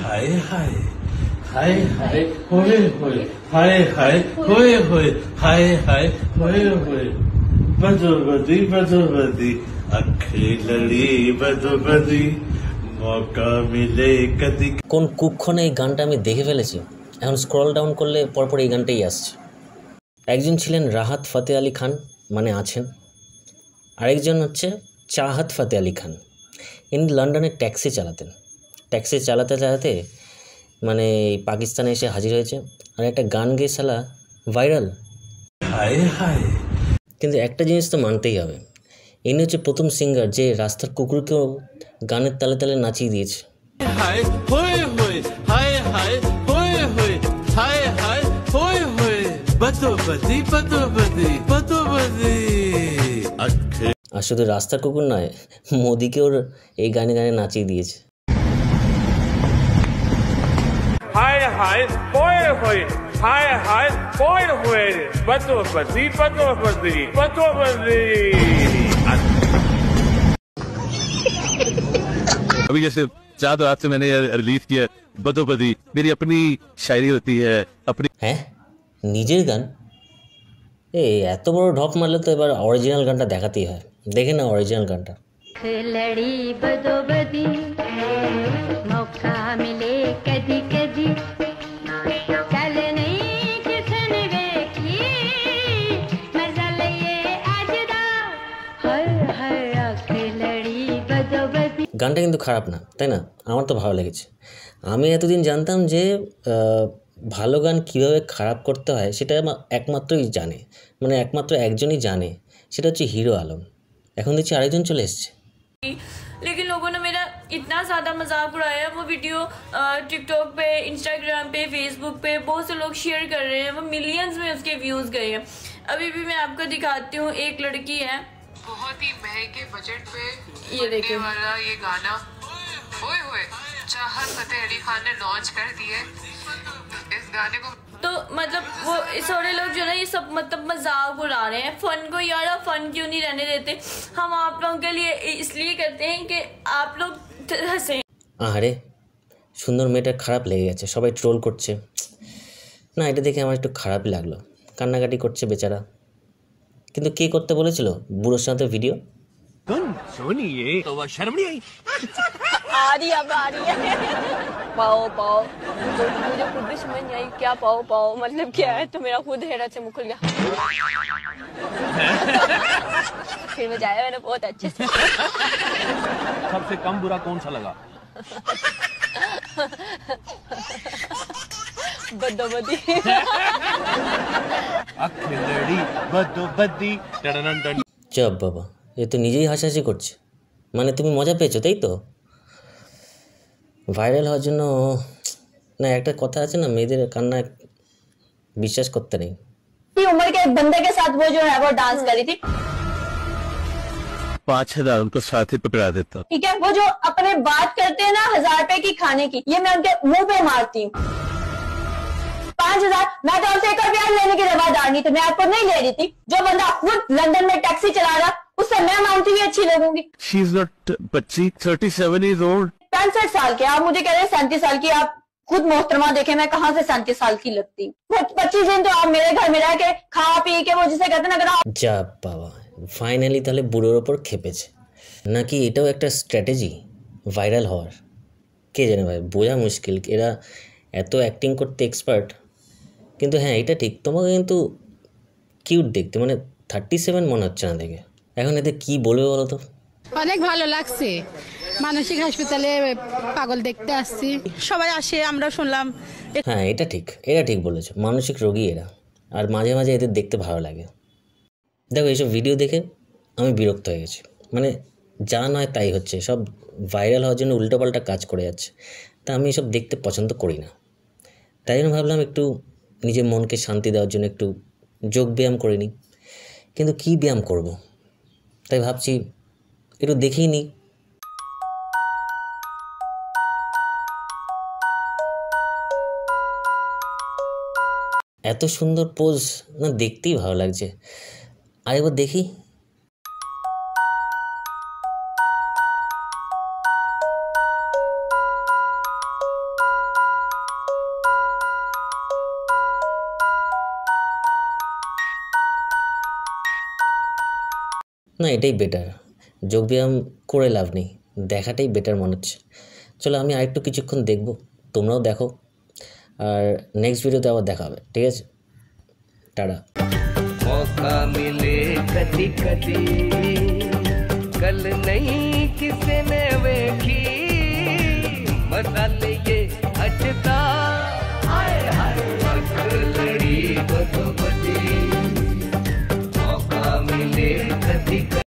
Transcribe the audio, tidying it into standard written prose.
हाय हाय हाय हाय होए होए हाय हाय होए होए हाय हाय होए होए बदोबदी बदोबदी अखे लड़ी बदोबदी मौका मिले कदी। কোন কুক্ষণে এই গানটা আমি দেখে ফেলেছি, এখন স্ক্রল ডাউন করলে পরপর এই গানটাই আসছে। একজন ছিলেন রাহাত ফতে আলী খান, মানে আছেন, আরেকজন হচ্ছে চাহাত ফতে আলী খান। ইনি লন্ডনে ট্যাক্সি চালাতেন। ট্যাক্সি চালাতে চালাতে মানে পাকিস্তানে এসে হাজির হয়েছে, আর একটা গান গেয়ে শালা ভাইরাল। হায় হায়। কিন্তু একটা জিনিস তো মানতেই হবে, ইনি হচ্ছে প্রথম সিঙ্গার যে রাস্তার কুকুরকেও গানের তালে তালে নাচিয়ে দিয়েছে। हाय होए होए हाय हाय होए होए हाय हाय होए होए बदोबदी बदोबदी बदोबदी अखे। আর শুধু রাস্তার কুকুর নয়, মোদিকেও এই গানে গানে নাচিয়ে দিয়েছে। हाय हाय होए होए हाय हाय होए होए बदोबदी बदोबदी बदोबदी। अभी जैसे 4 रात से मैंने रिलीज किया बदोबदी, मेरी अपनी शायरी होती है अपनी। হ্যাঁ, নিজের গান? এত বড় ঢপ মারলে তো এবার অরিজিনাল গানটা দেখাতেই হয়। দেখে না অরিজিনাল গানটা। लड़ी बदोबदी मौका मिले कदी कदी चल नहीं किसने देखी मजा लिए आज दा हर हर आँख लड़ी बदोबदी। গানটা কিন্তু খারাপ না, তাই না? আমার তো ভালো লেগেছে। আমি এতদিন জানতাম যে ভালো গান কীভাবে খারাপ করতে হয় সেটা একমাত্রই জানে, মানে একমাত্র একজনই জানে, সেটা হচ্ছে হিরো আলম। এখন দেখছি আরেকজন চলে এসছে। लेकिन लोगों ने मेरा इतना ज़्यादा मजाक उड़ाया, वो वीडियो टिकटॉक पे, इंस्टाग्राम पे, फेसबुक पे बहुत से लोग शेयर कर रहे हैं, वो मिलियंस में उसके व्यूज़ गए हैं। अभी भी मैं आपको दिखाती हूँ, एक लड़की है बहुत ही महंगे बजट पे ये देखिए वाला ये गाना होए होए चाहत फतेह अली खान ने लॉन्च कर दिया इस गाने को। तो मतलब वो सारे लोग जो है ये सब मतलब मजाक उड़ा रहे हैं। फन को यार फन क्यों नहीं रहने देते? हम आप लोगों के लिए इसलिए करते हैं कि आप लोग हंसें। আরে সুন্দর মেয়েটার খারাপ লেগে গেছে, সবাই ট্রোল করছে। না, এটা দেখে আমার একটু খারাপই লাগলো, কান্নাকাটি করছে বেচারা। কিন্তু কে করতে বলেছিল বুড়োর সাথে ভিডিও? सुनिए तो वह शर्म नहीं आई। आ रही है पाओ पाओ, तो मुझे खुद भी समझ नहीं आई क्या पाओ पाओ मतलब क्या है, तो मेरा खुद हेरा से मुँह खुल गया। फिर मैं जाया मैंने बहुत अच्छे से। सबसे कम बुरा कौन सा लगा? बदोबदी। अखे लड़ी बदोबदी टननन। চপ বাবা, এ তো নিজেই হাসাহাসি করছে। মানে তুমি মজা পেয়েছো, তাই তো? ভাইরাল হওয়ার জন্য না, একটা কথা আছে না, মেয়েদের কান্না বিশ্বাস করতে নেই। उम्र के एक बंदे के साथ वो जो है वो डांस करी थी, 5,000 उनको साथ ही पकड़ा देता। ठीक है, वो जो अपने बात करते हैं ना 1000 रुपए की खाने की, ये मैं उनके मुंह पे मारती हूँ। 5,000 मैं तो आपसे 1 रुपया लेने की रवादार नहीं थी, मैं आपको नहीं ले रही थी। जो बंदा खुद लंदन में टैक्सी चला रहा उससे मैं मानती हुई अच्छी लगूंगी। She is not बच्ची, 37 years old। 65 साल के आप मुझे कह रहे हैं 37 साल की, आप खुद मोहतरमा देखे मैं कहाँ से 37 साल की लगती हूँ। 25 दिन तो आप मेरे घर में रह के खा पी के वो जिसे कहते हैं ना, अगर आप যা বাবা, ফাইনালি তাহলে বুড়োর ওপর খেপেছে নাকি? এটাও একটা স্ট্র্যাটেজি ভাইরাল হওয়ার, কে জানে ভাই, বোঝা মুশকিল। এরা এত অ্যাক্টিং করতে এক্সপার্ট। কিন্তু হ্যাঁ, এটা ঠিক, তোমাকে কিন্তু কিউট দেখতে, মানে 37 মনে হচ্ছে না দেখে। এখন এতে কি বলবে বলো তো? অনেক ভালো লাগছে, মানসিক হাসপাতালে পাগল দেখতে আসছি, সবাই আসে, আমরা শুনলাম। হ্যাঁ, এটা ঠিক বলেছো, মানসিক রোগী এরা, আর মাঝে মাঝে এদের দেখতে ভালো লাগে। দেখো, এইসব ভিডিও দেখে আমি বিরক্ত হয়ে গেছি। মানে যা নয় তাই হচ্ছে, সব ভাইরাল হওয়ার জন্য উল্টোপাল্টা কাজ করে যাচ্ছে। তা আমি এসব দেখতে পছন্দ করি না। তাই জন্য ভাবলাম একটু নিজের মনকে শান্তি দেওয়ার জন্য একটু যোগ ব্যায়াম করে নিই। কিন্তু কী ব্যায়াম করব, তাই ভাবছি একটু দেখেই নিই। এত সুন্দর পোজ না, দেখতেই ভালো লাগছে। আরেকবার দেখি। না, এটাই বেটার। যোগব্যায়াম করে লাভ নেই, দেখাটাই বেটার মনে হচ্ছে। চলো আমি আরেকটু কিছুক্ষণ দেখবো, তোমরাও দেখো, আর নেক্সট ভিডিওতে আবার দেখা হবে, ঠিক আছে? টাটা। मौका मिले कदी कदी कल नहीं किसी ने वेखी मजा ले ये